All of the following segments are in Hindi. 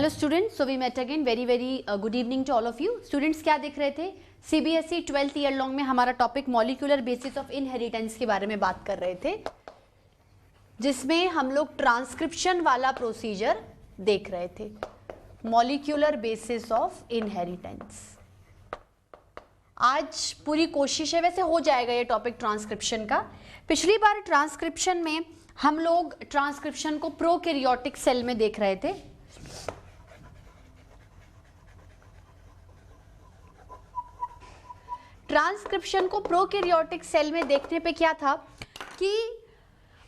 Hello students, so we met again. Very very good evening to all of you. Students, क्या देख रहे थे? सीबीएसई 12th ईयर लॉन्ग में हमारा topic molecular basis of inheritance के बारे में बात कर रहे थे, जिसमें हम लोग ट्रांसक्रिप्शन वाला प्रोसीजर देख रहे थे. Molecular basis of inheritance. आज पूरी कोशिश है, वैसे हो जाएगा ये टॉपिक ट्रांसक्रिप्शन का. पिछली बार ट्रांसक्रिप्शन में हम लोग ट्रांसक्रिप्शन को प्रोकैरियोटिक सेल में देख रहे थे. ट्रांसक्रिप्शन को प्रोकैरियोटिक सेल में देखने पे क्या था कि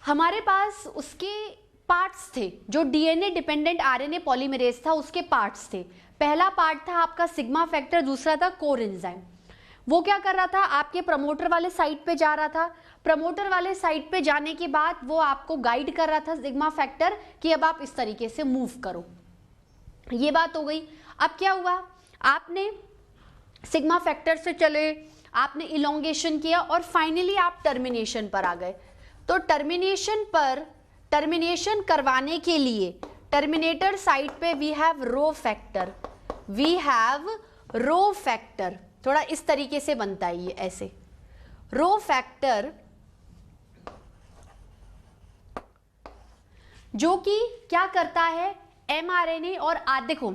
हमारे पास उसके पार्ट्स थे, जो डीएनए डिपेंडेंट आरएनए पॉलीमरेज था उसके पार्ट्स थे. पहला पार्ट था आपका सिग्मा फैक्टर, दूसरा था कोर एंजाइम. वो क्या कर रहा था? आपके प्रमोटर वाले साइट पे जा रहा था. प्रमोटर वाले साइट पे जाने के बाद वो आपको गाइड कर रहा था सिग्मा फैक्टर कि अब आप इस तरीके से मूव करो. ये बात हो गई. अब क्या हुआ? आपने सिग्मा फैक्टर से चले, आपने इलोंगेशन किया और फाइनली आप टर्मिनेशन पर आ गए. तो टर्मिनेशन करवाने के लिए टर्मिनेटर साइट पे वी हैव रो फैक्टर. थोड़ा इस तरीके से बनता है ये ऐसे. रो फैक्टर जो कि क्या करता है? एमआरएनए और देखो,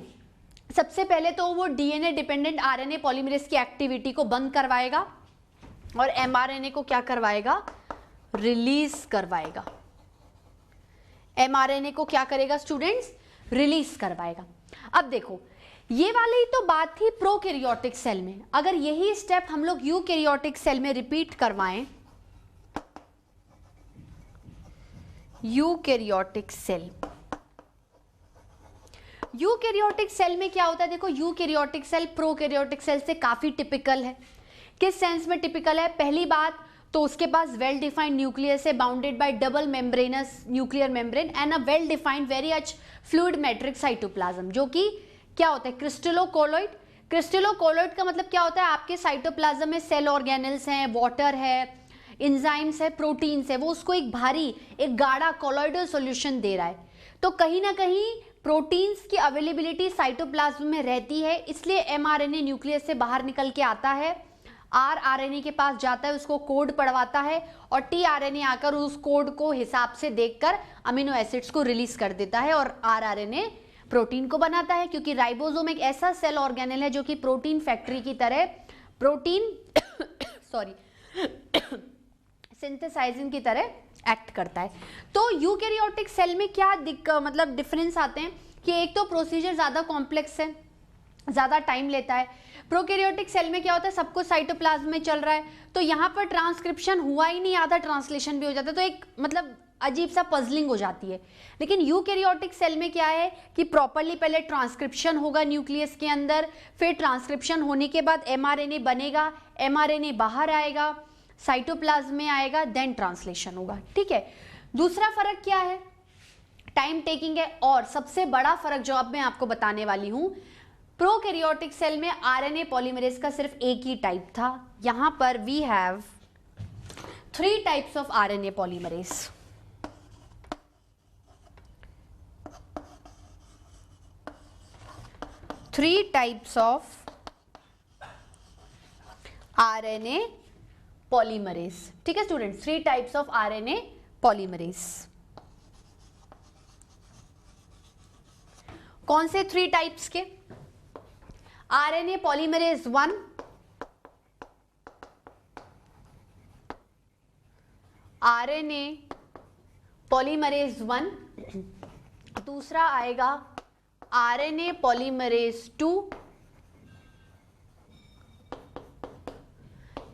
सबसे पहले तो वो डीएनए डिपेंडेंट आरएनए पॉलीमरेज की एक्टिविटी को बंद करवाएगा और एमआरएनए को क्या करवाएगा? रिलीज करवाएगा. एमआरएनए को क्या करेगा स्टूडेंट्स? रिलीज करवाएगा. अब देखो, ये वाली तो बात थी प्रोकैरियोटिक सेल में. अगर यही स्टेप हम लोग यूकैरियोटिक सेल में रिपीट करवाएं, यूकैरियोटिक सेल में क्या होता है? देखो, यूकैरियोटिक सेल प्रोकैरियोटिक सेल से काफी टिपिकल है. किस सेंस में टिपिकल है? पहली बात तो उसके पास वेल डिफाइंड न्यूक्लियस है, bounded by double membranous nuclear membrane and a well defined very अच्छ फ्लूइड मैट्रिक्स साइटोप्लाज्म, जो कि क्या होता है? क्रिस्टलोकोलॉइड. क्रिस्टलोकोलॉइड का मतलब क्या होता है? आपके साइटोप्लाज्म में सेल ऑर्गेनेल्स हैं, वाटर है, इंजाइम्स है, प्रोटीन्स है. वो उसको एक गाढ़ा कोलॉइडल सॉल्यूशन दे रहा है. तो कहीं ना कहीं प्रोटीन्स की अवेलेबिलिटी साइटोप्लाज्म में रहती है, इसलिए एमआरएनए न्यूक्लियस से बाहर निकल के आता है, आरआरएनए के पास जाता है, उसको कोड पढ़वाता है और टीआरएनए आकर उस कोड को हिसाब से देखकर अमीनो एसिड्स को रिलीज कर देता है और आरआरएनए प्रोटीन को बनाता है. क्योंकि राइबोसोम एक ऐसा सेल ऑर्गेनेल है जो कि प्रोटीन फैक्ट्री की तरह सिंथेसाइजिंग की तरह एक्ट करता है. तो यूकैरियोटिक सेल में क्या मतलब डिफरेंस आते हैं कि एक तो प्रोसीजर ज्यादा कॉम्प्लेक्स है, ज्यादा टाइम लेता है. प्रोकैरियोटिक सेल में क्या होता है? सब कुछ साइटोप्लाज्म में चल रहा है, तो यहाँ पर ट्रांसक्रिप्शन हुआ ही नहीं, आधा ट्रांसलेशन भी हो जाता है, तो एक मतलब अजीब सा पजलिंग हो जाती है. लेकिन यूकैरियोटिक सेल में क्या है कि प्रॉपरली पहले ट्रांसक्रिप्शन होगा न्यूक्लियस के अंदर, फिर ट्रांसक्रिप्शन होने के बाद एमआरएनए बनेगा, एमआरएनए बाहर आएगा, साइटोप्लाज्म में आएगा, देन ट्रांसलेशन होगा. ठीक है. दूसरा फर्क क्या है? टाइम टेकिंग है. और सबसे बड़ा फर्क जो अब मैं आपको बताने वाली हूं, प्रोकैरियोटिक सेल में आरएनए पॉलीमरेज का सिर्फ एक ही टाइप था. यहां पर we have 3 types of RNA polymerase. Three types of RNA polymerase. ठीक है students, 3 types of RNA polymerase. कौन से 3 टाइप्स के? आरएनए पॉलीमरेज 1, आरएनए पॉलीमरेज 1, दूसरा आएगा आरएनए पॉलीमरेज 2,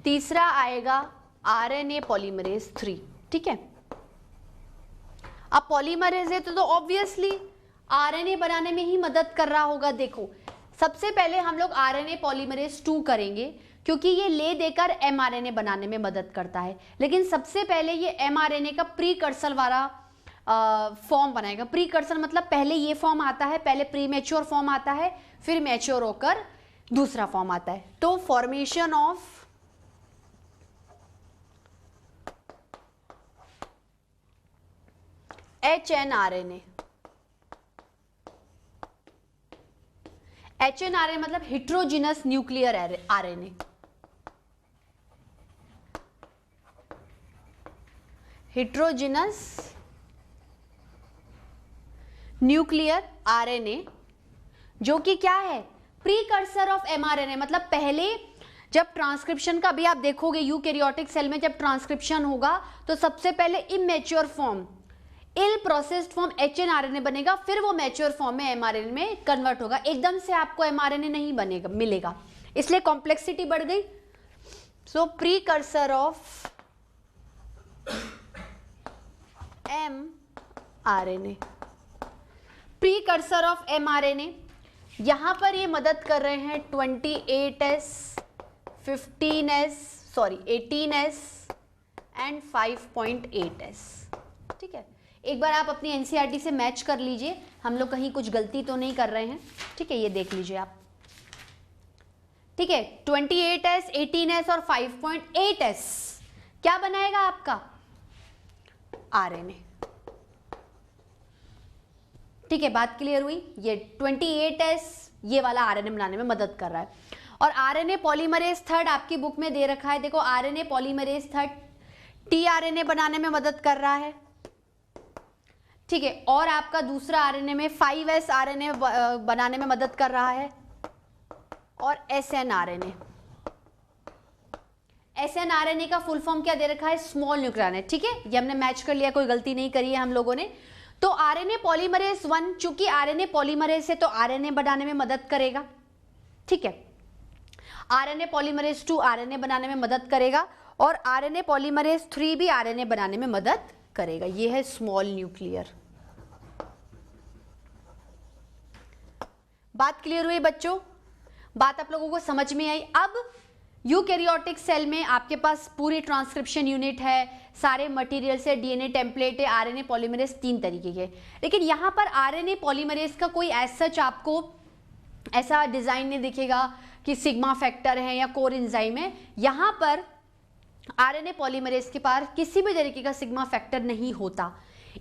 तीसरा आएगा आरएनए पॉलीमरेज 3. ठीक है. अब पॉलीमरेज है तो ऑब्वियसली आरएनए बनाने में ही मदद कर रहा होगा. देखो, सबसे पहले हम लोग आरएनए पॉलीमरेज 2 करेंगे क्योंकि ये ले देकर एमआरएनए बनाने में मदद करता है. लेकिन सबसे पहले ये एमआरएनए का प्रीकर्सर वाला फॉर्म बनाएगा. प्रीकर्सर मतलब पहले ये फॉर्म आता है, पहले प्रीमेच्योर फॉर्म आता है, फिर मैच्योर होकर दूसरा फॉर्म आता है. तो फॉर्मेशन ऑफ एचएनआरएनए HNRNA मतलब heterogeneous nuclear RNA, heterogeneous nuclear RNA, जो कि क्या है, प्रीकर्सर ऑफ mRNA, मतलब पहले जब ट्रांसक्रिप्शन का भी आप देखोगे यूकैरियोटिक सेल में जब ट्रांसक्रिप्शन होगा तो सबसे पहले इमेच्योर फॉर्म, इल प्रोसेस्ड फॉर्म HNRNA बनेगा, फिर वो मैच्योर फॉर्म में mRNA में कन्वर्ट होगा। एकदम से आपको mRNA नहीं बनेगा मिलेगा, इसलिए कॉम्प्लेक्सिटी बढ़ गई। So precursor of mRNA, precursor of mRNA, यहां पर ये मदद कर रहे हैं 28S, 18S एंड 5.8S। ठीक है, एक बार आप अपनी एनसीईआरटी से मैच कर लीजिए, हम लोग कहीं कुछ गलती तो नहीं कर रहे हैं। ठीक है, ये देख लीजिए आप। ठीक है, 28S, 18S और 5.8S क्या बनाएगा आपका, आरएनए। ठीक है, बात क्लियर हुई। ये 28S ये वाला आरएनए बनाने में मदद कर रहा है। और आरएनए पॉलीमरेज थर्ड आपकी बुक में दे रखा है, देखो आरएनए पॉलीमरेज थर्ड टीआरएनए बनाने में मदद कर रहा है। ठीक है, और आपका दूसरा आरएनए में 5S आरएनए बनाने में मदद कर रहा है, और SNRNA, SNRNA का फुल फॉर्म क्या दे रखा है, स्मॉल न्यूक्लियर आरएनए। ठीक है, ये हमने मैच कर लिया, कोई गलती नहीं करी है हम लोगों ने। तो आरएनए पॉलीमरेज 1, चूंकि आरएनए पॉलीमरेज है तो आरएनए बनाने में मदद करेगा। ठीक है, आरएनए पॉलीमरेज 2 आरएनए बनाने में मदद करेगा, और आरएनए पॉलीमरेज 3 भी आरएनए बनाने में मदद करेगा। ये है स्मॉल न्यूक्लियर। बात क्लियर हुई बच्चों, बात आप लोगों को समझ में आई। अब यूकैरियोटिक सेल में आपके पास पूरी ट्रांसक्रिप्शन यूनिट है, सारे मटेरियल से डीएनए टेम्पलेट है, आरएनए पॉलीमरेज 3 तरीके के। लेकिन यहाँ पर आरएनए पॉलीमरेज का कोई एज सच आपको ऐसा डिजाइन नहीं दिखेगा कि सिग्मा फैक्टर है या कोर एंजाइम है। यहाँ पर आरएनए पॉलीमरेज के पास किसी भी तरीके का सिग्मा फैक्टर नहीं होता,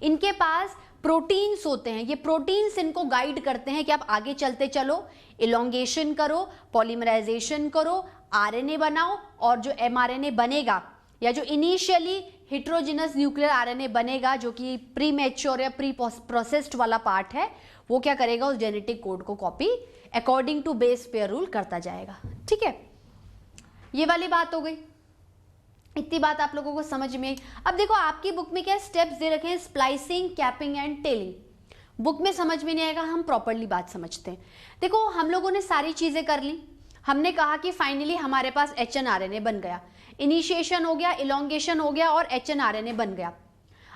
इनके पास प्रोटीन्स होते हैं। ये प्रोटीन्स इनको गाइड करते हैं कि आप आगे चलते चलो, इलोंगेशन करो, पॉलीमराइजेशन करो, आरएनए बनाओ, और जो एमआरएनए बनेगा या जो इनिशियली हेट्रोजिनस न्यूक्लियर आरएनए बनेगा, जो कि प्री मैच्योर या प्री प्रोसेस्ड वाला पार्ट है, वो क्या करेगा, उस जेनेटिक कोड को copy according to base pair rule करता जाएगा। ठीक है, ये वाली बात हो गई। इतनी बात आप लोगों को समझ में आई। अब देखो आपकी बुक में क्या स्टेप्स दे रखे हैं, splicing, capping and telling. Book में समझ में नहीं आएगा, हम प्रॉपरली बात समझते हैं। देखो हम लोगों ने सारी चीजें कर ली, हमने कहा कि फाइनली हमारे पास HNRNA बन गया, इनिशिएशन हो गया, इलोंगेशन हो गया और HNRNA बन गया।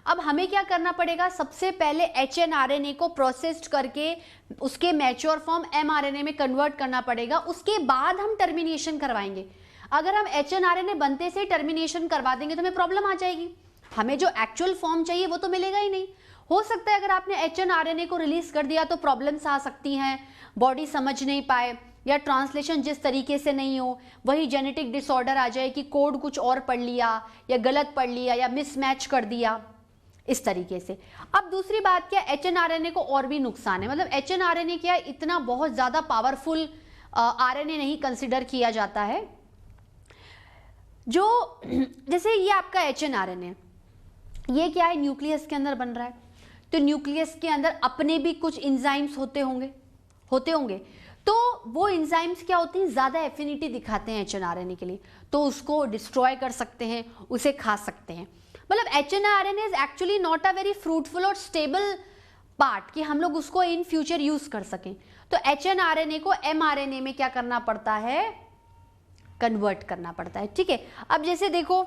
अब हमें क्या करना पड़ेगा, सबसे पहले HNRNA को प्रोसेस्ड करके उसके मैच्योर फॉर्म mRNA में कन्वर्ट करना पड़ेगा, उसके बाद हम टर्मिनेशन करवाएंगे। अगर हम HNRNA बनते से टर्मिनेशन करवा देंगे तो हमें प्रॉब्लम आ जाएगी, हमें जो एक्चुअल फॉर्म चाहिए वो तो मिलेगा ही नहीं। हो सकता है अगर आपने HNRNA को रिलीज कर दिया तो प्रॉब्लम्स आ सकती हैं, बॉडी समझ नहीं पाए, या ट्रांसलेशन जिस तरीके से नहीं हो, वही जेनेटिक डिसऑर्डर आ जाए कि कोड कुछ और पढ़ लिया या गलत पढ़ लिया या मिसमैच कर दिया, इस तरीके से। अब दूसरी बात क्या, HNRNA को और भी नुकसान है, मतलब HNRNA क्या इतना बहुत ज़्यादा पावरफुल RNA नहीं कंसिडर किया जाता है। जो जैसे ये आपका HNRNA, ये क्या है, न्यूक्लियस के अंदर बन रहा है, तो न्यूक्लियस के अंदर अपने भी कुछ एंजाइम्स होते होंगे, तो वो एंजाइम्स क्या होते हैं, ज़्यादा एफिनिटी दिखाते हैं HNRNA के लिए, तो उसको डिस्ट्रॉय कर सकते हैं, उसे खा सकते हैं। मतलब HNRNA is actually not a very fruitful और स्टेबल पार्ट कि हम लोग उसको इन फ्यूचर यूज कर सकें। तो HNRNA को mRNA में क्या करना पड़ता है, कन्वर्ट करना पड़ता है। ठीक है, अब जैसे देखो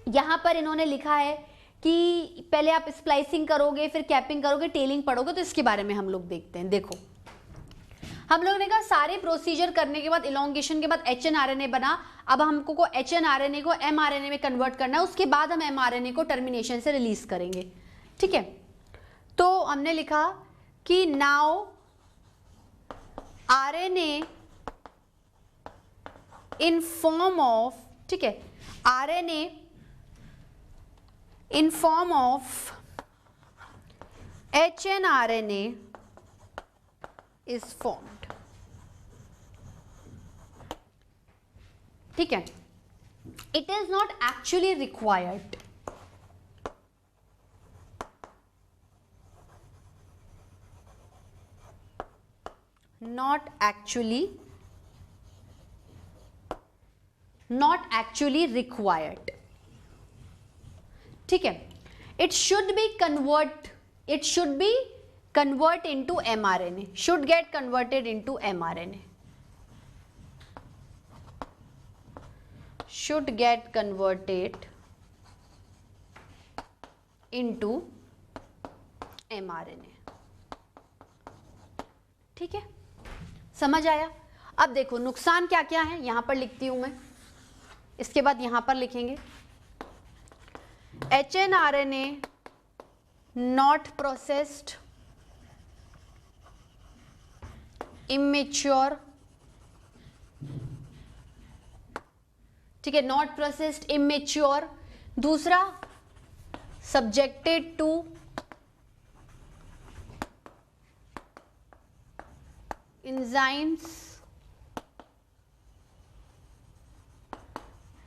यहाँ पर इन्होंने लिखा है कि पहले आप स्प्लाइसिंग करोगे, फिर कैपिंग करोगे, टेलिंग पढ़ोगे, तो इसके बारे में हम लोग देखते हैं। देखो हम लोगों ने कहा सारे प्रोसीजर करने के बाद, इलोंगेशन के बाद HNRNA बना, अब हमको को HNRNA को mRNA में कन्वर्ट करना है, उसके बाद हम mRNA को टर्मिनेशन से रिलीज करेंगे। ठीक है, तो हमने लिखा कि now RNA in form of, ठीक है, RNA in form of HNRNA is formed। ठीक है, it is not actually required. not actually required. ठीक है, it should be convert into mRNA, should get converted into mRNA, should get converted into mRNA. ठीक है, समझ आया. अब देखो नुकसान क्या क्या है, यहां पर लिखती हूं मैं, इसके बाद यहां पर लिखेंगे HNRNA not processed, immature. ठीक है, नॉट प्रोसेस्ड, इमेच्योर. दूसरा, subjected to enzymes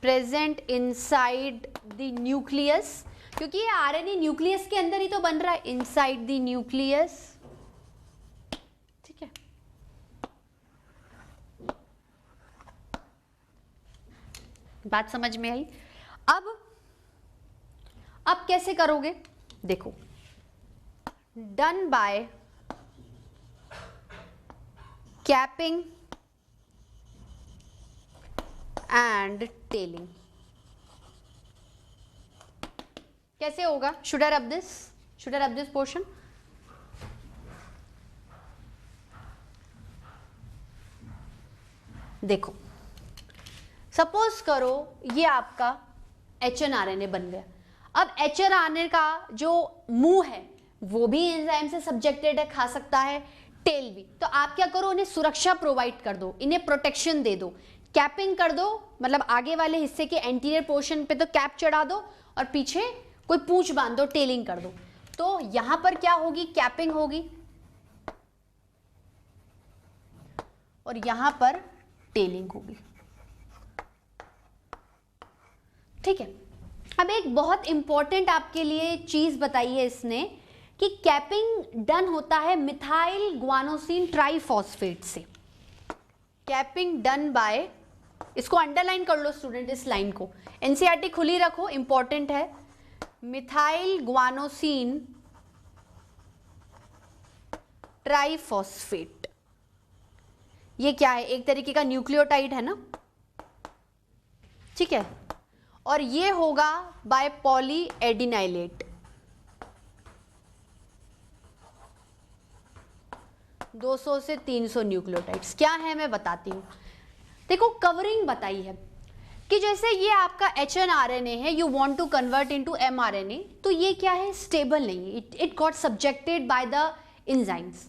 present inside the nucleus, क्योंकि ये आरएनए न्यूक्लियस के अंदर ही तो बन रहा है, inside the nucleus. ठीक है, बात समझ में आई. अब कैसे करोगे, देखो, done by capping and tailing. कैसे होगा? should I rub this portion? देखो, सपोज करो ये आपका HNRNA बन गया. अब HNRNA का जो मुंह है वो भी एंजाइम से सब्जेक्टेड है, खा सकता है, टेल भी. तो आप क्या करो, उन्हें सुरक्षा प्रोवाइड कर दो, इन्हें प्रोटेक्शन दे दो, कैपिंग कर दो, मतलब आगे वाले हिस्से के एंटीरियर पोर्शन पे तो कैप चढ़ा दो और पीछे कोई पूंछ बांध दो, टेलिंग कर दो. तो यहां पर क्या होगी, कैपिंग होगी और यहां पर टेलिंग होगी. ठीक है, अब एक बहुत इंपॉर्टेंट आपके लिए चीज बताई है इसने कि कैपिंग डन होता है मिथाइल ग्वानोसिन ट्राइफॉस्फेट से. कैपिंग डन बाय, इसको अंडरलाइन कर लो स्टूडेंट, इस लाइन को एनसीईआरटी खुली रखो, इंपॉर्टेंट है. मिथाइल ग्वानोसिन ट्राइफॉस्फेट, ये क्या है, एक तरीके का न्यूक्लियोटाइड है ना. ठीक है, और ये होगा बाय पॉली एडिनाइलेट. 200 से 300 न्यूक्लियोटाइड्स क्या है मैं बताती हूँ. देखो, कवरिंग बताई है कि जैसे ये आपका HNRNA है, you want to convert into mRNA, तो ये क्या है, स्टेबल नहीं है, it got subjected by the enzymes.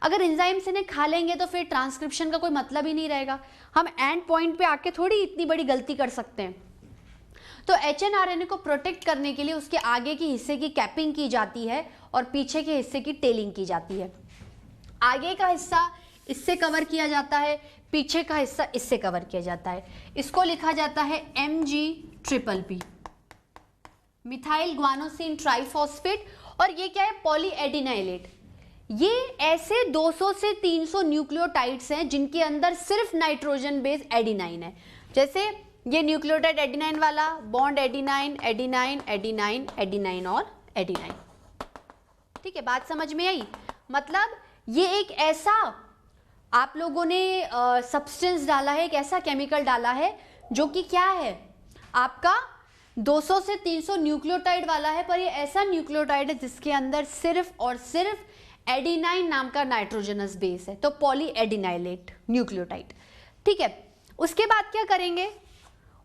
अगर एंजाइम्स इन्हें खा लेंगे तो फिर ट्रांसक्रिप्शन का कोई मतलब ही नहीं रहेगा. हम एंड पॉइंट पे आके थोड़ी इतनी बड़ी गलती कर सकते हैं. तो HNRNA को प्रोटेक्ट करने के लिए उसके आगे के हिस्से की कैपिंग की जाती है और पीछे के हिस्से की टेलिंग की जाती है. आगे का हिस्सा इससे कवर किया जाता है, पीछे का हिस्सा इससे कवर किया जाता है. इसको लिखा जाता है MgPPP, मिथाइल ग्वानोसिन ट्राइफॉस्फेट. और ये क्या है, पॉली एडिनाइलेट. ये ऐसे 200 से 300 न्यूक्लियोटाइड्स हैं जिनके अंदर सिर्फ नाइट्रोजन बेस एडिनाइन है. जैसे ये न्यूक्लियोटाइड एडिनाइन वाला, bond adenine adenine adenine adenine और एडिनाइन. ठीक है, बात समझ में आई. मतलब ये एक ऐसा आप लोगों ने सब्सटेंस डाला है, एक ऐसा केमिकल डाला है जो कि क्या है, आपका 200 से 300 न्यूक्लियोटाइड वाला है, पर ये ऐसा न्यूक्लियोटाइड है जिसके अंदर सिर्फ और सिर्फ एडिनाइन नाम का नाइट्रोजनस बेस है. तो पॉली एडिनाइलेट न्यूक्लियोटाइड. ठीक है, उसके बाद क्या करेंगे,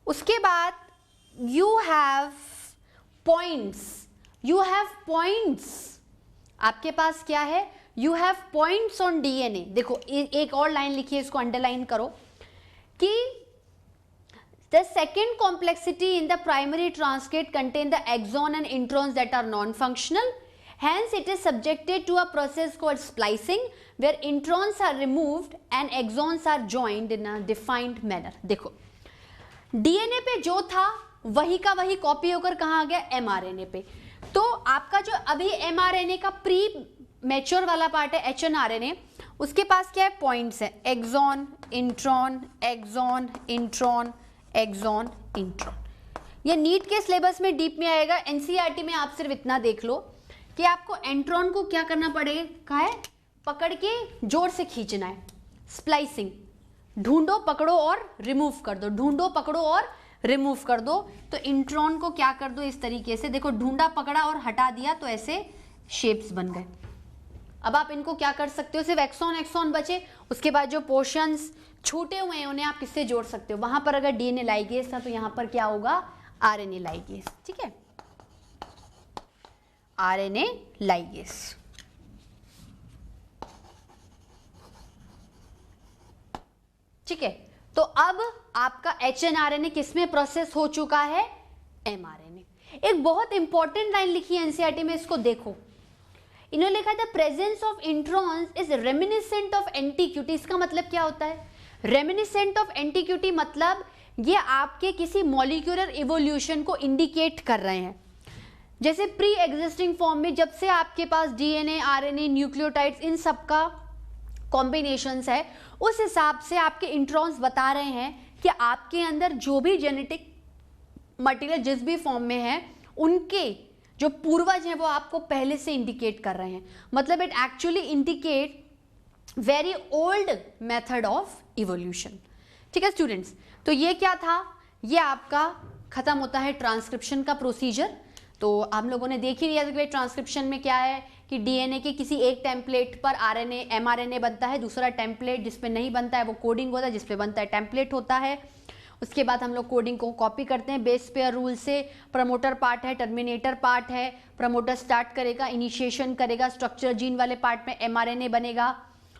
उसके बाद यू हैव पॉइंट्स, आपके पास क्या है, you have points on DNA. देखो एक और लाइन लिखिए, इसको अंडरलाइन करो कि the second complexity in the primary transcript contain the exon and introns that are non functional, hence it is subjected to a process called splicing where introns are removed and exons are joined in a defined manner. देखो, डीएनए पे जो था वही का वही कॉपी होकर कहाँ आ गया, एमआरएनए पे। तो आपका जो अभी एमआरएनए का प्री मैच्योर वाला पार्ट है एचएनआरएनए, उसके पास क्या है, पॉइंट्स है, exon intron exon intron exon intron. ये नीट के सिलेबस में डीप में आएगा। एनसीईआरटी में आप सिर्फ इतना देख लो कि आपको एंट्रॉन को क्या करना पड़ेगा, कहा है पकड़ के जोर से खींचना है, स्प्लाइसिंग, ढूंढो पकड़ो और रिमूव कर दो, ढूंढो पकड़ो और रिमूव कर दो। तो इंट्रॉन को क्या कर दो इस तरीके से, देखो ढूंढा पकड़ा और हटा दिया तो ऐसे शेप्स बन गए। अब आप इनको क्या कर सकते हो, सिर्फ एक्सॉन एक्सॉन बचे, उसके बाद जो पोर्शंस छूटे हुए हैं उन्हें आप किससे जोड़ सकते हो, वहां पर अगर डीएनए लाइगेज था तो यहां पर क्या होगा, आरएनए लाइगेज। ठीक है, आरएनए लाइगेज। ठीक है, तो अब आपका एचएनआरएनए किसमें प्रोसेस हो चुका है, एमआरएनए। एक बहुत इंपॉर्टेंट लाइन लिखी है एनसीईआरटी में, इसको देखो, इन्होंने लिखा था presence of introns is reminiscent of antiquity. इसका मतलब क्या होता है, रेमिनिसेंट ऑफ एंटीक्यूटी मतलब ये आपके किसी मॉलिक्यूलर इवोल्यूशन को इंडिकेट कर रहे हैं। जैसे प्री एग्जिस्टिंग फॉर्म में जब से आपके पास डीएनए, आरएनए, न्यूक्लियोटाइड्स इन सब का कॉम्बिनेशंस है, उस हिसाब से आपके इंट्रॉन्स बता रहे हैं कि आपके अंदर जो भी जेनेटिक मटेरियल जिस भी फॉर्म में है उनके जो पूर्वज हैं वो आपको पहले से इंडिकेट कर रहे हैं। मतलब it actually indicate very old method of evolution. ठीक है स्टूडेंट्स, तो ये क्या था, ये आपका खत्म होता है ट्रांसक्रिप्शन का प्रोसीजर। तो हम लोगों ने देख ही लिया था कि ट्रांसक्रिप्शन में क्या है कि डीएनए के किसी एक टेम्पलेट पर आरएनए एमआरएनए बनता है, दूसरा टेम्पलेट जिस पे नहीं बनता है वो कोडिंग होता है, जिस पे बनता है टेम्पलेट होता है। उसके बाद हम लोग कोडिंग को कॉपी करते हैं बेस पेयर रूल से। प्रमोटर पार्ट है, टर्मिनेटर पार्ट है, प्रमोटर स्टार्ट करेगा, इनिशिएशन करेगा, स्ट्रक्चर जीन वाले पार्ट में एमआरएनए बनेगा,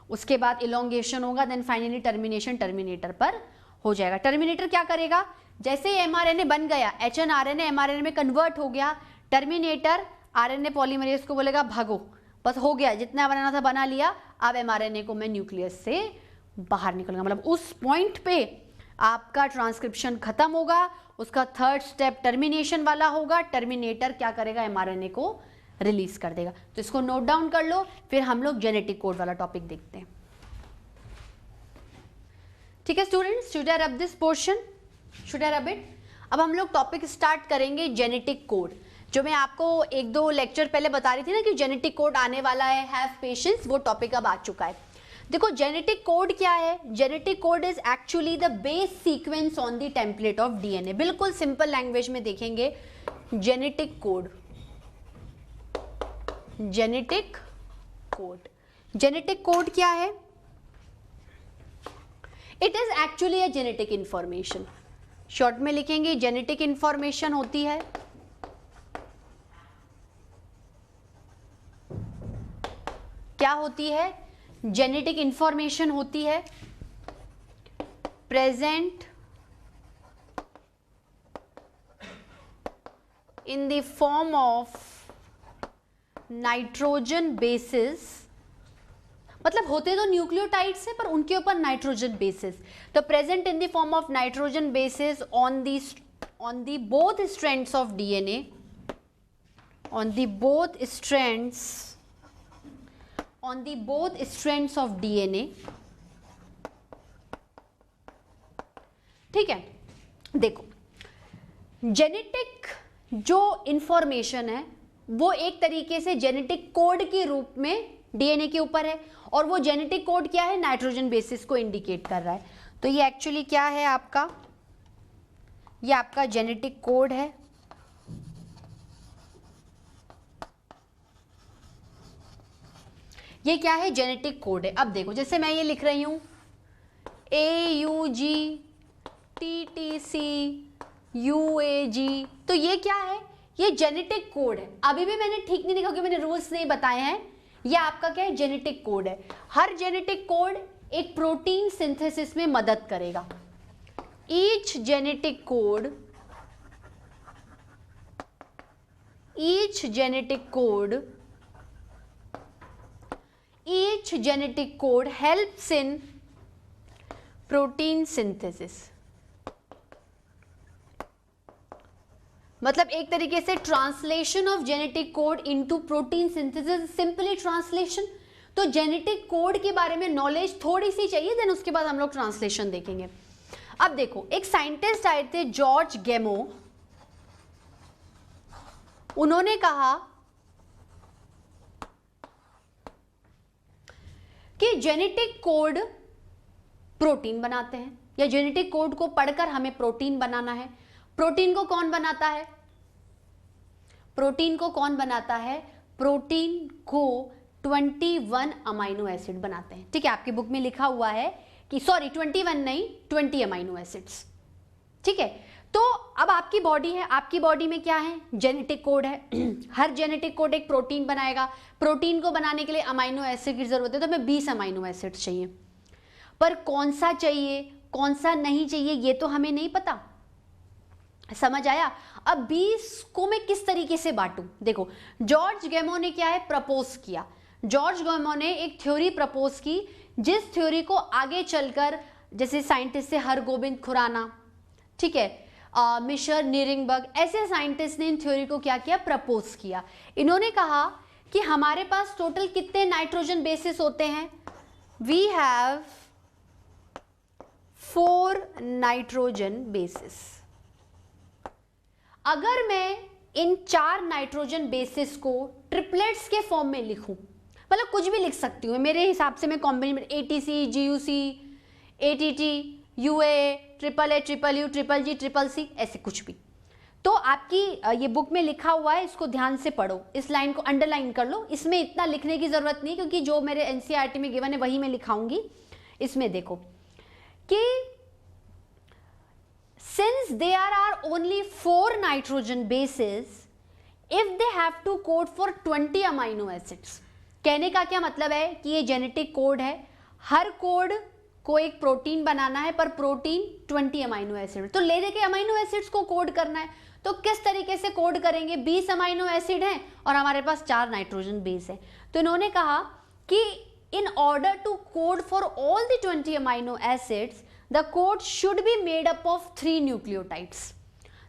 उसके बाद इलोंगेशन होगा, देन फाइनली टर्मिनेशन टर्मिनेटर पर हो जाएगा। टर्मिनेटर क्या करेगा, जैसे ही एमआरएनए बन गया, एचएनआरएनए एमआरएनए में कन्वर्ट हो गया, टर्मिनेटर आरएनए पॉलीमरेज को बोलेगा भागो, बस हो गया, जितना बनाना था बना लिया, अब एमआरएनए को मैं न्यूक्लियस से बाहर निकलूंगा। मतलब उस पॉइंट पे आपका ट्रांसक्रिप्शन खत्म होगा, उसका थर्ड स्टेप टर्मिनेशन वाला होगा। टर्मिनेटर क्या करेगा, एमआरएनए को रिलीज कर देगा। तो इसको नोट डाउन कर लो, फिर हम लोग जेनेटिक कोड वाला टॉपिक देखते हैं। ठीक है students, should I rub this portion, should I rub it. अब हम लोग टॉपिक स्टार्ट करेंगे जेनेटिक कोड। जो मैं आपको एक दो लेक्चर पहले बता रही थी ना कि जेनेटिक कोड आने वाला है, हैव पेशेंस, वो टॉपिक अब आ चुका है। देखो जेनेटिक कोड क्या है, genetic code is actually the base sequence on the template of DNA. बिल्कुल सिंपल लैंग्वेज में देखेंगे, genetic code, genetic code, genetic code क्या है, it is actually a genetic information. Short में लिखेंगे जेनेटिक इंफॉर्मेशन होती है क्या होती है, जेनेटिक इंफॉर्मेशन होती है present in the form of nitrogen bases. मतलब होते तो न्यूक्लियोटाइड्स है पर उनके ऊपर नाइट्रोजन बेसिस। तो present in the form of nitrogen bases on the both strands of DNA, on the both strands, on the both strands of DNA। ठीक है, देखो जेनेटिक जो इंफॉर्मेशन है वो एक तरीके से जेनेटिक कोड के रूप में डीएनए के ऊपर है, और वो जेनेटिक कोड क्या है, नाइट्रोजन बेसिस को इंडिकेट कर रहा है। तो ये एक्चुअली क्या है आपका, ये आपका जेनेटिक कोड है। ये क्या है, जेनेटिक कोड है। अब देखो जैसे मैं ये लिख रही हूं AUGTTCUAG, तो ये क्या है, ये जेनेटिक कोड है। अभी भी मैंने ठीक नहीं लिखा क्योंकि मैंने रूल्स नहीं बताए हैं। ये आपका क्या है, जेनेटिक कोड है। हर जेनेटिक कोड एक प्रोटीन सिंथेसिस में मदद करेगा। Each genetic code, each genetic code, each genetic code helps in protein synthesis, मतलब एक तरीके से translation of genetic code into protein synthesis, simply translation. तो जेनेटिक कोड के बारे में नॉलेज थोड़ी सी चाहिए, देन उसके बाद हम लोग ट्रांसलेशन देखेंगे। अब देखो, एक साइंटिस्ट आए थे जॉर्ज गेमो, उन्होंने कहा कि जेनेटिक कोड प्रोटीन बनाते हैं, या जेनेटिक कोड को पढ़कर हमें प्रोटीन बनाना है। प्रोटीन को कौन बनाता है? प्रोटीन को कौन बनाता है? प्रोटीन को 21 अमाइनो एसिड बनाते हैं। ठीक है, आपकी बुक में लिखा हुआ है कि सॉरी 21 नहीं, 20 अमाइनो एसिड्स। ठीक है, तो अब आपकी बॉडी है, आपकी बॉडी में क्या है? जेनेटिक कोड है। हर जेनेटिक कोड एक प्रोटीन बनाएगा। प्रोटीन को बनाने के लिए अमाइनो एसिड की जरूरत है, तो हमें 20 अमाइनो एसिड्स चाहिए। पर कौन सा चाहिए, कौन सा नहीं चाहिए, ये तो हमें नहीं पता। समझ आया? अब 20 को मैं किस तरीके से बांटूं? देखो, जॉर्ज गेमो ने क्या है? प्रपोज किया। जॉर्ज गेमो ने एक थ्योरी प्रपोज की, जिस थ्योरी को आगे चलकर जैसे साइंटिस्ट है हरगोबिंद खुराना, ठीक है, मिशर नीरिंगबर्ग, ऐसे साइंटिस्ट ने इन थ्योरी को क्या किया? प्रपोज किया। इन्होंने कहा कि हमारे पास टोटल कितने नाइट्रोजन बेसिस होते हैं? We have 4 nitrogen bases. अगर मैं इन 4 नाइट्रोजन बेसिस को ट्रिपलेट्स के फॉर्म में लिखूं, मतलब कुछ भी लिख सकती हूँ मेरे हिसाब से, मैं combination ATC, GUC, ATT, UA, triple A, triple U, triple G, triple C, ऐसे कुछ भी। तो आपकी ये बुक में लिखा हुआ है, इसको ध्यान से पढ़ो, इस लाइन को अंडरलाइन कर लो। इसमें इतना लिखने की जरूरत नहीं, क्योंकि जो मेरे NCERT में गिवन है वही मैं लिखाऊंगी। इसमें देखो कि since there are only 4 nitrogen bases, if they have to code for 20 amino acids, कहने का क्या मतलब है कि ये जेनेटिक कोड है, हर कोड को एक प्रोटीन बनाना है, पर प्रोटीन 20 अमाइनो एसिड, तो ले देके अमाइनो एसिड्स को कोड करना है। तो किस तरीके से कोड करेंगे? 20 अमाइनो एसिड हैं और हमारे पास 4 नाइट्रोजन बेस है। तो इन्होंने कहा कि in order to code for all the 20 amino acids, the code should be made up of 3 nucleotides.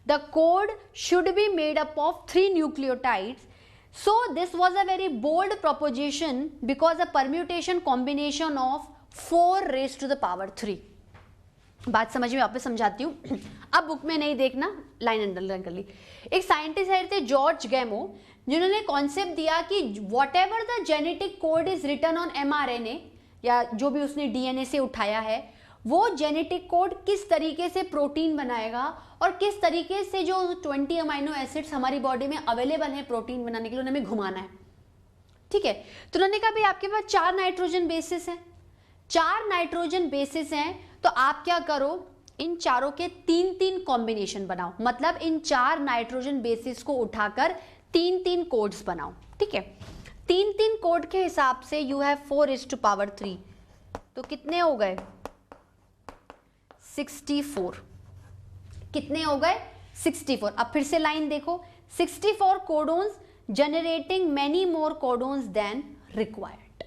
The code should be made up of 3 nucleotides. So this was a very bold proposition because a permutation combination of 4 raised to the power 3. बात समझ में? वापस समझाती हूँ। अब बुक में नहीं देखना, लाइन अंडरलाइन कर ली। एक साइंटिस्ट आए थे जॉर्ज गेमो, जिन्होंने कॉन्सेप्ट दिया कि whatever the genetic code is written on mRNA, या जो भी उसने DNA से उठाया है, वो जेनेटिक कोड किस तरीके से प्रोटीन बनाएगा और किस तरीके से जो 20 अमाइनो एसिड्स हमारी बॉडी में अवेलेबल है प्रोटीन बनाने के लिए, उन्हें हमें घुमाना है। ठीक है, तो उन्होंने कहा भाई आपके पास 4 नाइट्रोजन बेसिस हैं, 4 नाइट्रोजन बेसिस हैं, तो आप क्या करो, इन चारों के 3-3 कॉम्बिनेशन बनाओ। मतलब इन 4 नाइट्रोजन बेसिस को उठाकर 3-3 कोड्स बनाओ। ठीक है, 3-3 कोड के हिसाब से यू हैव 4:3, तो कितने हो गए? 64। कितने हो गए? 64। अब फिर से लाइन देखो, 64 codons generating many more codons than required.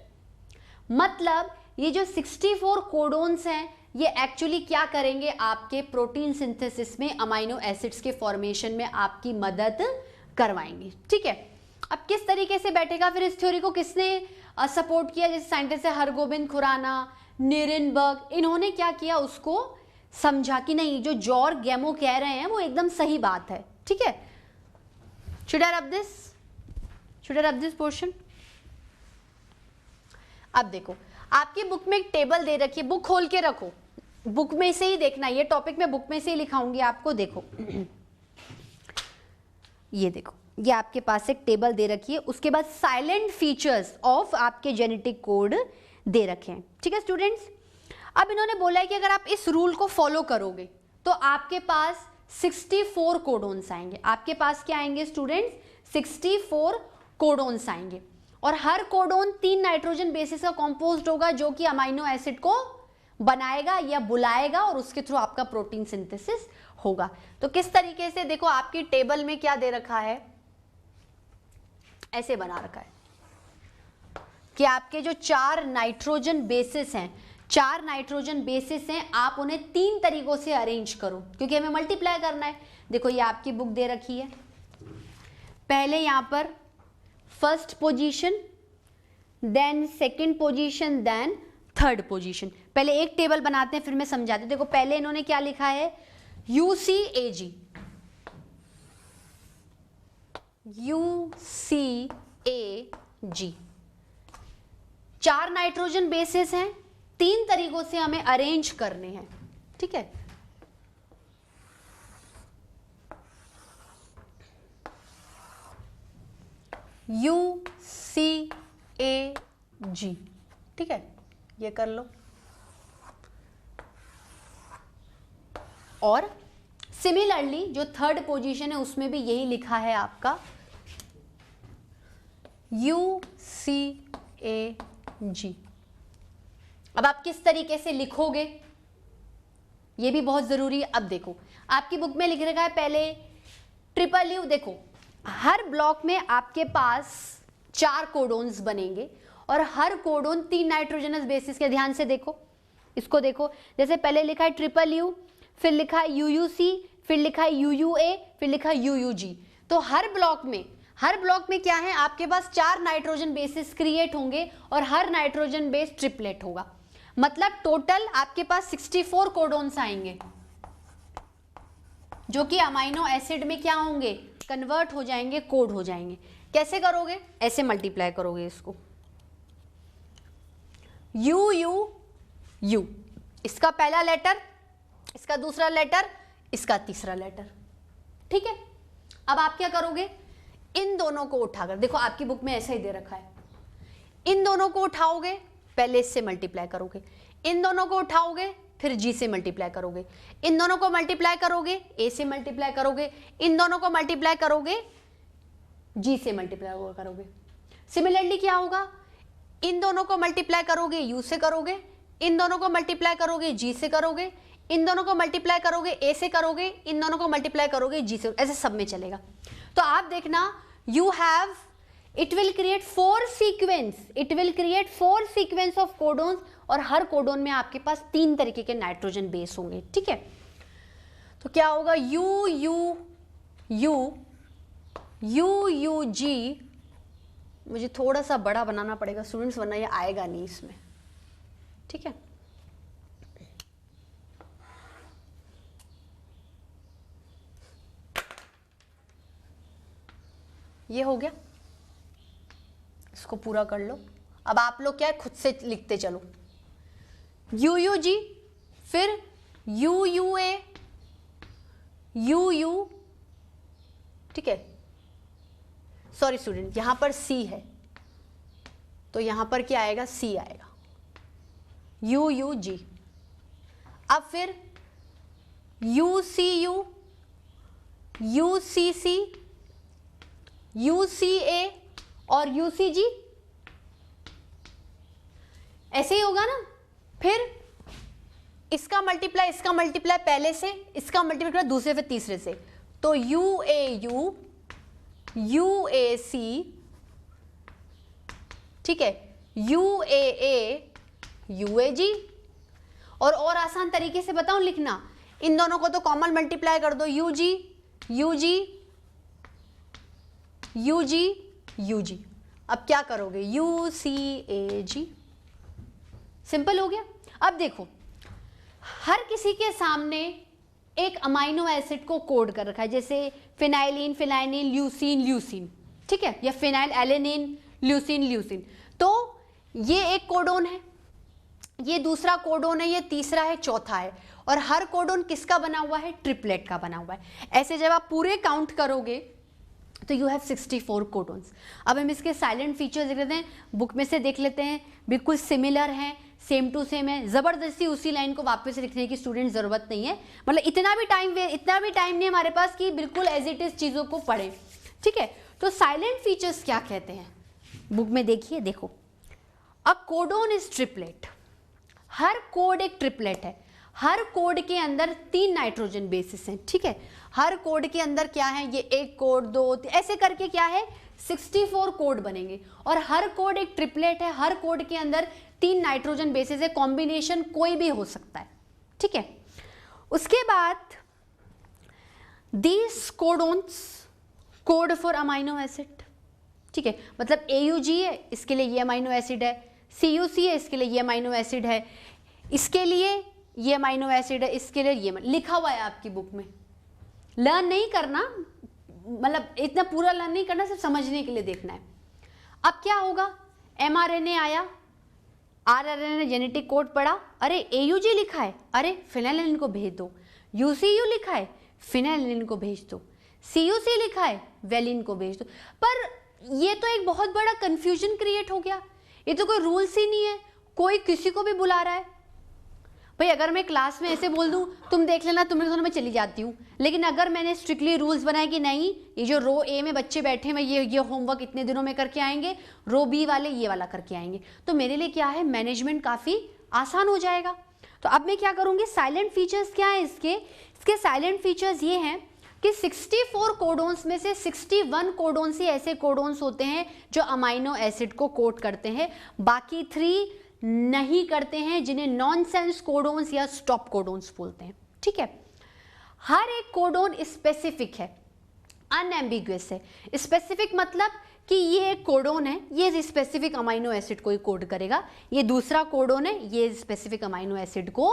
मतलब ये जो 64 कोडोन्स हैं, ये एक्चुअली क्या करेंगे? आपके प्रोटीन सिंथेसिस में, अमाइनो एसिड्स के फॉर्मेशन में आपकी मदद करवाएंगे। ठीक है, अब किस तरीके से बैठेगा? फिर इस थ्योरी को किसने सपोर्ट किया? जैसे साइंटिस्ट है हरगोबिंद खुराना, नीरिनबर्ग, इन्होंने क्या किया? उसको समझा कि नहीं, जो जॉर्ज गेमो कह रहे हैं वो एकदम सही बात है। ठीक है, should I rub this portion? अब देखो, आपकी बुक में एक टेबल दे रखी है, बुक खोल के रखो, बुक में से ही देखना, ये टॉपिक मैं बुक में से ही लिखाऊंगी आपको। देखो ये देखो, ये आपके पास एक टेबल दे रखी है, उसके बाद साइलेंट फीचर्स ऑफ आपके जेनेटिक कोड दे रखे हैं। ठीक है स्टूडेंट्स, अब इन्होंने बोला है कि अगर आप इस रूल को फॉलो करोगे तो आपके पास 64 कोडोन्स आएंगे। आपके पास क्या आएंगे स्टूडेंट्स? 64 कोडोन्स आएंगे, और हर कोडोन 3 नाइट्रोजन बेसिस का कॉम्पोज्ड होगा, जो कि अमाइनो एसिड को बनाएगा या बुलाएगा, और उसके थ्रू आपका प्रोटीन सिंथेसिस होगा। तो किस तरीके से? देखो आपकी टेबल में क्या दे रखा है, ऐसे बना रखा है कि आपके जो 4 नाइट्रोजन बेसिस हैं, 4 नाइट्रोजन बेसिस हैं, आप उन्हें 3 तरीकों से अरेंज करो क्योंकि हमें मल्टीप्लाई करना है। देखो ये आपकी बुक दे रखी है, पहले यहां पर first position, then second position, then third position. पहले एक टेबल बनाते हैं फिर मैं समझाती हूं। देखो पहले इन्होंने क्या लिखा है, UCAG, UCAG, 4 नाइट्रोजन बेसिस हैं, 3 तरीकों से हमें अरेंज करने हैं, ठीक है। UCAG, ठीक है, ये कर लो। और सिमिलरली जो थर्ड पोजीशन है उसमें भी यही लिखा है आपका UCAG। अब आप किस तरीके से लिखोगे ये भी बहुत जरूरी है। अब देखो आपकी बुक में लिख रखा है पहले ट्रिपल यू। देखो हर ब्लॉक में आपके पास 4 कोडोन्स बनेंगे और हर कोडोन 3 नाइट्रोजनस बेसिस के। ध्यान से देखो इसको, देखो जैसे पहले लिखा है ट्रिपल यू, फिर लिखा है UUC, फिर लिखा है UUA, फिर लिखा है UUG। तो हर ब्लॉक में क्या है, आपके पास 4 नाइट्रोजन बेसिस क्रिएट होंगे और हर नाइट्रोजन बेस ट्रिपलेट होगा। मतलब टोटल आपके पास 64 कोडोन्स आएंगे जो कि अमाइनो एसिड में क्या होंगे, कन्वर्ट हो जाएंगे, कोड हो जाएंगे। कैसे करोगे, ऐसे मल्टीप्लाई करोगे इसको, UUU, इसका पहला लेटर, इसका दूसरा लेटर, इसका तीसरा लेटर, ठीक है। अब आप क्या करोगे, इन दोनों को उठाकर, देखो आपकी बुक में ऐसा ही दे रखा है, इन दोनों को उठाओगे, पहले इससे मल्टीप्लाई करोगे, इन दोनों को उठाओगे, फिर G से मल्टीप्लाई करोगे, इन दोनों को मल्टीप्लाई करोगे, A से मल्टीप्लाई करोगे, इन दोनों को मल्टीप्लाई करोगे, G से मल्टीप्लाई करोगे। सिमिलरली क्या होगा, इन दोनों को मल्टीप्लाई करोगे U से करोगे, इन दोनों को मल्टीप्लाई करोगे G से करोगे, इन दोनों को मल्टीप्लाई करोगे A से करोगे, इन दोनों को मल्टीप्लाई करोगे G से, ऐसे सब में चलेगा। तो आप देखना you have, it will create 4 sequence of codons और हर कोडोन में आपके पास 3 तरीके के नाइट्रोजन बेस होंगे, ठीक है। तो क्या होगा, UUG, मुझे थोड़ा सा बड़ा बनाना पड़ेगा स्टूडेंट्स वरना ये आएगा नहीं इसमें, ठीक है। ये हो गया, इसको पूरा कर लो। अब आप लोग क्या है, खुद से लिखते चलो, UUG, फिर UUA, UU, ठीक है। सॉरी स्टूडेंट, यहां पर C है तो यहां पर क्या आएगा, C आएगा, UUG। अब फिर UCU, UCC, UCA और UCG, ऐसे ही होगा ना। फिर इसका मल्टीप्लाई पहले से, इसका मल्टीप्लाई दूसरे फिर तीसरे से, तो UAU, UAC, ठीक है, UAA, UAG। और आसान तरीके से बताऊं लिखना, इन दोनों को तो कॉमन मल्टीप्लाई कर दो, UG, UG, UG, UG। अब क्या करोगे, UCAG, सिंपल हो गया। अब देखो हर किसी के सामने एक अमाइनो एसिड को कोड कर रखा है, जैसे फिनाइलिन, फिनाइलिन, ल्यूसीन, ल्यूसीन, ठीक है, या फिनाइल एलेनिन, ल्यूसीन, ल्यूसीन। तो ये एक कोडोन है, ये दूसरा कोडोन है, ये तीसरा है, चौथा है, और हर कोडोन किसका बना हुआ है, ट्रिपलेट का बना हुआ है। ऐसे जब आप पूरे काउंट करोगे तो यू हैव 64 कोडोन्स। अब हम इसके साइलेंट फीचर्स देख लेते हैं, बुक में से देख लेते हैं, बिल्कुल सिमिलर हैं, सेम टू सेम है। ज़बरदस्ती उसी लाइन को वापस लिखने की स्टूडेंट ज़रूरत नहीं है, मतलब इतना भी टाइम नहीं हमारे पास कि बिल्कुल एज इट इज़ चीज़ों को पढ़ें, ठीक है। तो साइलेंट फीचर्स क्या कहते हैं, बुक में देखिए, देखो, अ कोडोन इज ट्रिपलेट, हर कोड एक ट्रिपलेट है, हर कोड के अंदर 3 नाइट्रोजन बेसिस हैं, ठीक है। हर कोड के अंदर क्या है, ये 1 कोड 2 ऐसे करके क्या है 64 कोड बनेंगे, और हर कोड एक ट्रिपलेट है, हर कोड के अंदर 3 नाइट्रोजन बेसेस है, कॉम्बिनेशन कोई भी हो सकता है, ठीक है। उसके बाद these codons code for amino acid, ठीक है, मतलब AUG है, इसके लिए ये अमाइनो एसिड है, CUC है, इसके लिए ये अमाइनो एसिड है, इसके लिए ये अमाइनो एसिड है, इसके लिए ये लिखा हुआ है आपकी बुक में। लर्न नहीं करना, मतलब इतना पूरा लर्न नहीं करना, सिर्फ समझने के लिए देखना है। अब क्या होगा, mRNA आया, rRNA ने जेनेटिक कोड पढ़ा, अरे AUG लिखा है, अरे फिनाइलैलानाइन को भेज दो, UCU लिखा है, फिनाइलैलानाइन को भेज दो, CUC लिखा है, वेलिन को भेज दो। पर ये तो एक बहुत बड़ा कंफ्यूजन क्रिएट हो गया, ये तो कोई रूल्स ही नहीं है, कोई किसी को भी बुला रहा है। भाई अगर मैं क्लास में ऐसे बोल दूं तुम देख लेना, तुम्हें दोनों मैं चली जाती हूँ, लेकिन अगर मैंने स्ट्रिक्टली रूल्स बनाए कि नहीं, ये जो रो ए में बच्चे बैठे हैं ये होमवर्क इतने दिनों में करके आएंगे, रो बी वाले ये वाला करके आएंगे, तो मेरे लिए क्या है, मैनेजमेंट काफ़ी आसान हो जाएगा। तो अब मैं क्या करूँगी, साइलेंट फीचर्स क्या है इसके साइलेंट फीचर्स ये हैं कि 64 कोडोन्स में से 61 कोडोन्स ही ऐसे कोडोन्स होते हैं जो अमाइनो एसिड को कोड करते हैं, बाकी 3 नहीं करते हैं, जिन्हें नॉनसेंस कोडोन्स या स्टॉप कोडोन्स बोलते हैं, ठीक है। हर एक कोडोन स्पेसिफिक है, अनएम्बिगुअस है। स्पेसिफिक मतलब कि ये एक कोडोन है, ये स्पेसिफिक अमाइनो एसिड को ही कोड करेगा, ये दूसरा कोडोन है, ये स्पेसिफिक अमाइनो एसिड को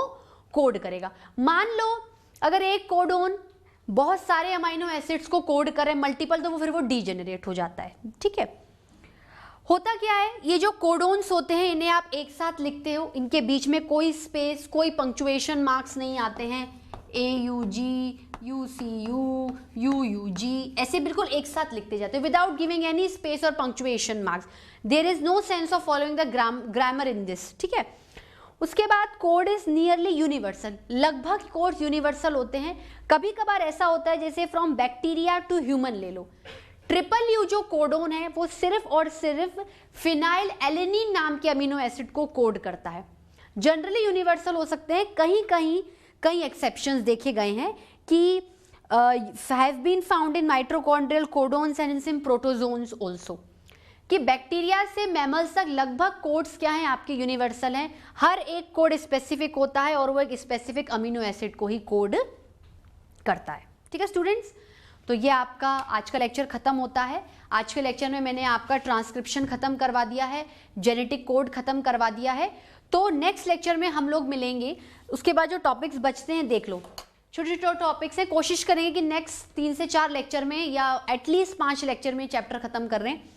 कोड करेगा। मान लो अगर एक कोडोन बहुत सारे अमाइनो एसिड्स को कोड करे मल्टीपल, तो फिर वो डीजेनरेट हो जाता है, ठीक है। होता क्या है, ये जो कोडोन्स होते हैं इन्हें आप एक साथ लिखते हो, इनके बीच में कोई स्पेस, कोई पंक्चुएशन मार्क्स नहीं आते हैं, AUG, UCU, UUG ऐसे बिल्कुल एक साथ लिखते जाते हो विदाउट गिविंग एनी स्पेस और punctuation marks. There is no sense of following the grammar in this, ठीक है। उसके बाद कोड इज नियरली यूनिवर्सल, लगभग कोड यूनिवर्सल होते हैं। कभी कभार ऐसा होता है जैसे फ्रॉम बैक्टीरिया टू ह्यूमन ले लो, ट्रिपल U जो कोडोन है वो सिर्फ और सिर्फ फिनाइल एलेनिन नाम के अमीनो एसिड को कोड करता है। जनरली यूनिवर्सल हो सकते हैं, कई एक्सेप्शंस देखे गए हैं कि have been found in mitochondrial codons and in some protozoans also, कि बैक्टीरिया से मैमल्स तक लगभग कोड्स क्या हैं आपके यूनिवर्सल हैं। हर एक कोड स्पेसिफिक होता है और वो एक स्पेसिफिक अमीनो एसिड को ही कोड करता है, ठीक है स्टूडेंट्स। तो ये आपका आज का लेक्चर खत्म होता है। आज के लेक्चर में मैंने आपका ट्रांसक्रिप्शन खत्म करवा दिया है, जेनेटिक कोड खत्म करवा दिया है। तो नेक्स्ट लेक्चर में हम लोग मिलेंगे, उसके बाद जो टॉपिक्स बचते हैं देख लो, छोटे छोटे टॉपिक्स हैं, कोशिश करेंगे कि नेक्स्ट 3 से 4 लेक्चर में या एटलीस्ट 5 लेक्चर में चैप्टर खत्म कर रहे हैं।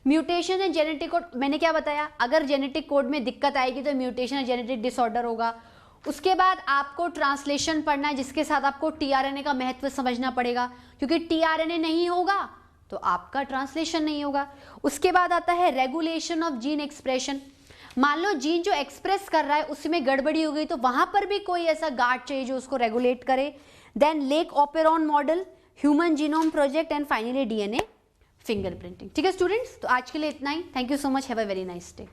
म्यूटेशन है जेनेटिक कोड, मैंने क्या बताया, अगर जेनेटिक कोड में दिक्कत आएगी तो म्यूटेशन है जेनेटिक डिसऑर्डर होगा। उसके बाद आपको ट्रांसलेशन पढ़ना है, जिसके साथ आपको टीआरएनए का महत्व समझना पड़ेगा, क्योंकि टीआरएनए नहीं होगा तो आपका ट्रांसलेशन नहीं होगा। उसके बाद आता है रेगुलेशन ऑफ जीन एक्सप्रेशन। मान लो जीन जो एक्सप्रेस कर रहा है उसमें गड़बड़ी हो गई तो वहां पर भी कोई ऐसा गार्ड चाहिए जो उसको रेगुलेट करे। Then lac operon model, human genome project and finally DNA fingerprinting. ठीक है स्टूडेंट्स, तो आज के लिए इतना ही। Thank you so much, have a very nice day.